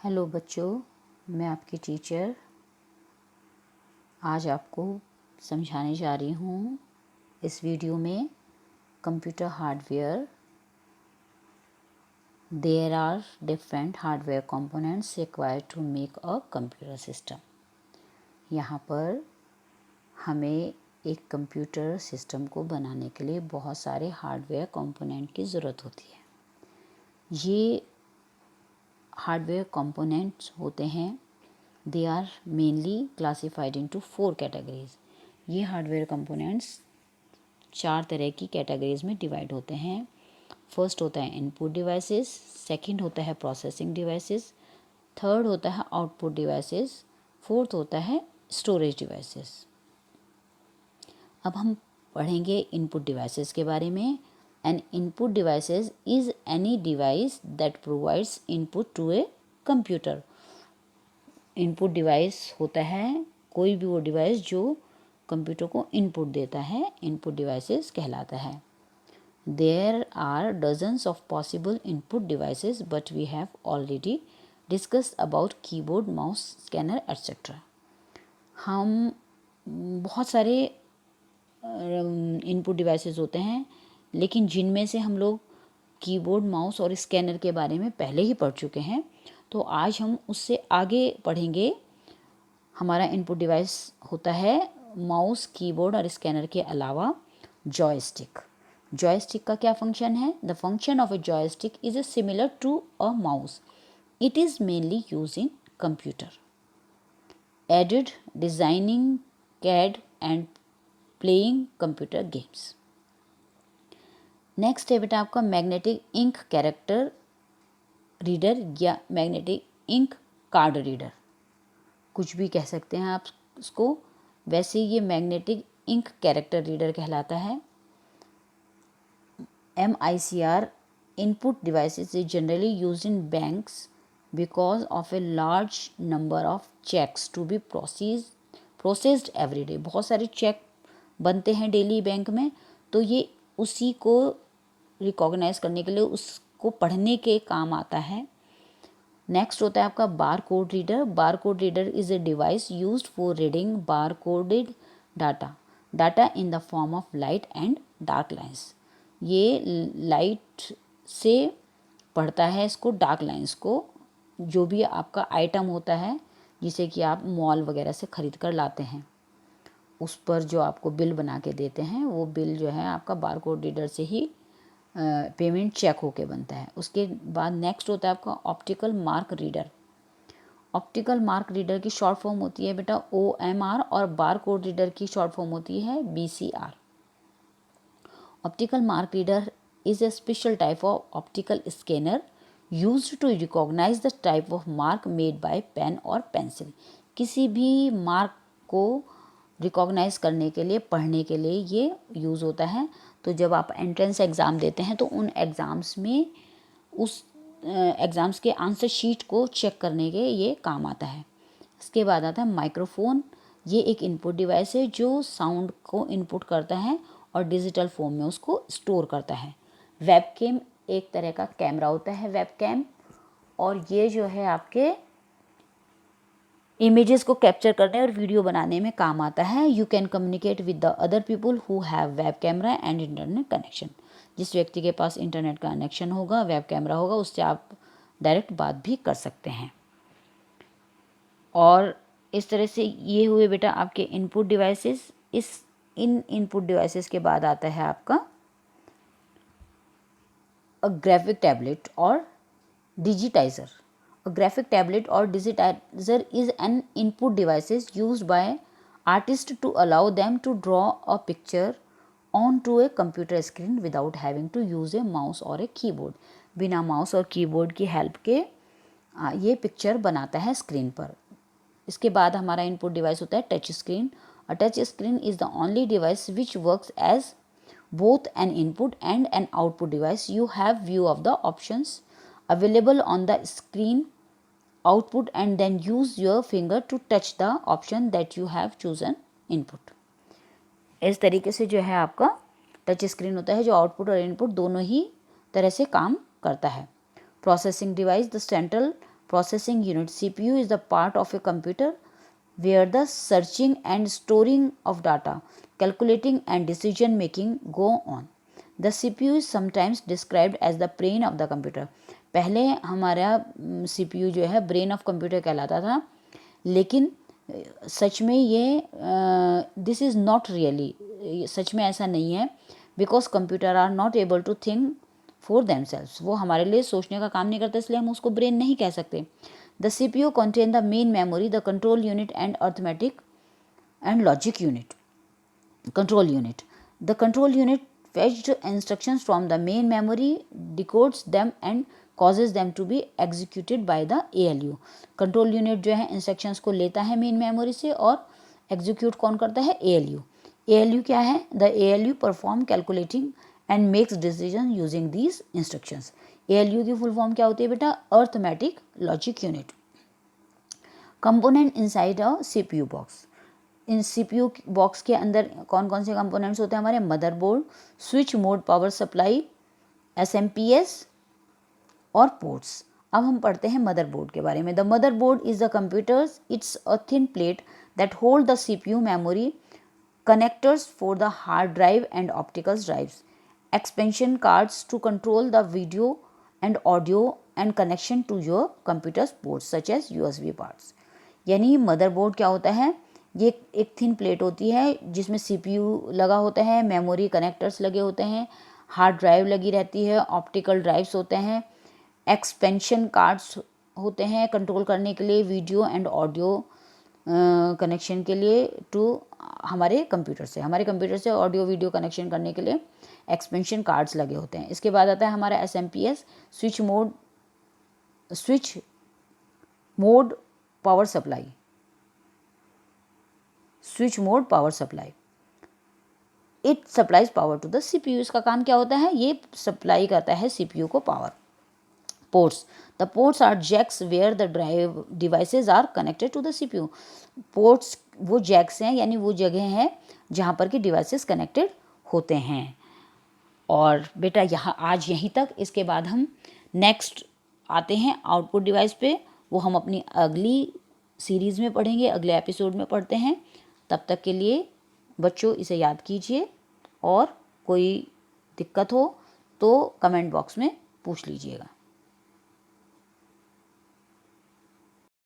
Hello बच्चों, मैं आपकी टीचर आज आपको समझाने जा रही हूँ इस वीडियो में computer hardware. There are different hardware components required to make a computer system. यहाँ पर हमें एक कंप्यूटर सिस्टम को बनाने के लिए बहुत सारे हार्डवेयर कंपोनेंट की ज़रूरत होती है। ये हार्डवेयर कंपोनेंट्स होते हैं, they are mainly classified into 4 categories. ये हार्डवेयर कंपोनेंट्स 4 तरह की कैटेगरीज में डिवाइड होते हैं। फर्स्ट होता है इनपुट डिवाइसेस, सेकंड होता है प्रोसेसिंग डिवाइसेस, थर्ड होता है आउटपुट डिवाइसेस, फोर्थ होता है स्टोरेज डिवाइसेस। अब हम पढ़ेंगे इनपुट डिवाइसेस के बारे में। An input devices is any device that provides input to a computer. Input device होता है कोई भी वो डिवाइस जो कंप्यूटर को इनपुट देता है, इनपुट डिवाइसेस कहलाता है। There are dozens of possible input devices but we have already discussed about keyboard, mouse, scanner etcetera. हम बहुत सारे इनपुट डिवाइसेस होते हैं, लेकिन जिनमें से हम लोग कीबोर्ड, माउस और स्कैनर के बारे में पहले ही पढ़ चुके हैं, तो आज हम उससे आगे पढ़ेंगे। हमारा इनपुट डिवाइस होता है माउस, कीबोर्ड और स्कैनर के अलावा जॉयस्टिक। जॉयस्टिक का क्या फंक्शन है? The function of a joystick is a similar to a mouse. It is mainly use in computer aided designing, CAD and playing computer games. Next है बेटा आपका magnetic ink character reader या magnetic ink card reader, कुछ भी कह सकते हैं आप उसको। वैसे ये मैग्नेटिक इंक कैरेक्टर रीडर कहलाता है। MICR input devices is generally used in banks because of a large number of cheques to be processed every day. बहुत सारे चेक बनते हैं डेली बैंक में, तो ये उसी को रिकॉग्नाइज करने के लिए, उसको पढ़ने के काम आता है। नेक्स्ट होता है आपका बार code reader. Bar code reader is a device used for reading bar coded data in the form of light and dark lines. ये लाइट से पढ़ता है इसको, डार्क लाइन्स को। जो भी आपका आइटम होता है जिसे कि आप मॉल वगैरह से ख़रीद कर लाते हैं, उस पर जो आपको बिल बना के देते हैं, वो बिल जो है आपका बार कोड रीडर से ही पेमेंट चेक होके बनता है। उसके बाद नेक्स्ट होता है आपका optical mark reader. Optical mark reader की शॉर्ट फॉर्म होती है बेटा OMR, और बार कोड रीडर की शॉर्ट फॉर्म होती है BCR। Optical mark reader is a special type of optical scanner used to recognise the type of mark made by pen और pencil. किसी भी मार्क को रिकॉग्नाइज करने के लिए, पढ़ने के लिए ये यूज़ होता है। तो जब आप एंट्रेंस एग्ज़ाम देते हैं तो उन एग्ज़ाम्स में उस एग्ज़ाम्स के आंसर शीट को चेक करने के ये काम आता है। इसके बाद आता है माइक्रोफोन। ये एक इनपुट डिवाइस है जो साउंड को इनपुट करता है और डिजिटल फॉर्म में उसको स्टोर करता है। वेबकैम एक तरह का कैमरा होता है, वेबकैम, और ये जो है आपके इमेजेस को कैप्चर करने और वीडियो बनाने में काम आता है। You can communicate with the other people who have web camera and internet connection. जिस व्यक्ति के पास इंटरनेट कनेक्शन होगा, वेब कैमरा होगा, उससे आप डायरेक्ट बात भी कर सकते हैं। और इस तरह से ये हुए बेटा आपके इनपुट डिवाइसेस। इन इनपुट डिवाइसेस के बाद आता है आपका अ ग्राफिक टैबलेट और digitiser. A graphic tablet or digitizer is an input device used by artists to allow them to draw a picture onto a computer screen without having to use a mouse or a keyboard. बिना mouse और keyboard की help के ये picture बनाता है screen पर। इसके बाद हमारा इनपुट डिवाइस होता है touch screen. A touch screen is the only device which works as both an input and an output device. You have view of the options available on the screen output and then use your finger to touch the option that you have chosen input. इस तरीके से जो है आपका touch screen होता है, जो output और इनपुट दोनों ही तरह से काम करता है। Processing device, the central processing unit. CPU is the part of a computer where the searching and storing of data, calculating and decision making go on. The CPU is sometimes described as the brain of the computer. पहले हमारा CPU जो है brain of computer कहलाता था, लेकिन सच में ये दिस इज़ नॉट रियली, सच में ऐसा नहीं है, because computer are not able to think for themselves. वो हमारे लिए सोचने का काम नहीं करते, इसलिए हम उसको ब्रेन नहीं कह सकते. The CPU contain the main memory, the control unit and arithmetic and logic unit. Control unit. The control unit fetched instructions from the main memory, decodes them and causes them to be executed by the ALU. Control unit जो है instructions को लेता है main memory से और execute कौन करता है? ALU. ALU क्या है? The ALU perform calculating and makes decision using these instructions. ALU की फुल फॉर्म क्या होती है बेटा? Arithmetic logic unit. Component inside a CPU box. In CPU box के अंदर कौन कौन से कंपोनेंट्स होते हैं हमारे? Motherboard, switch mode power supply, SMPS और पोर्ट्स. अब हम पढ़ते हैं मदरबोर्ड के बारे में. The motherboard is the computers. It's a thin plate that hold the CPU memory, connectors for the hard drive and optical drives, expansion cards to control the video and audio and connection to your computer's ports such as USB parts. यानी motherboard क्या होता है? ये एक thin plate होती है जिसमें CPU लगा होता है, मेमोरी कनेक्टर्स लगे होते हैं, हार्ड ड्राइव लगी रहती है, ऑप्टिकल ड्राइव्स होते हैं, एक्सपेंशन कार्ड्स होते हैं कंट्रोल करने के लिए, वीडियो एंड ऑडियो कनेक्शन के लिए टू हमारे कंप्यूटर से ऑडियो वीडियो कनेक्शन करने के लिए एक्सपेंशन कार्ड्स लगे होते हैं. इसके बाद आता है हमारा SMPS, switch mode power supply. Switch mode power supply, it supplies power to the CPU. इसका काम क्या होता है? ये सप्लाई करता है CPU को power. Ports. The ports are jacks where the drive devices are connected to the CPU. Ports वो जैक्स हैं, यानी वो जगह है जहाँ पर कि डिवाइसेस कनेक्टेड होते हैं. और बेटा यहाँ आज यहीं तक. इसके बाद हम नेक्स्ट आते हैं आउटपुट डिवाइस पे. वो हम अपनी अगली सीरीज़ में पढ़ेंगे, अगले एपिसोड में पढ़ते हैं. तब तक के लिए बच्चों इसे याद कीजिए, और कोई दिक्कत हो तो कमेंट बॉक्स में पूछ लीजिएगा.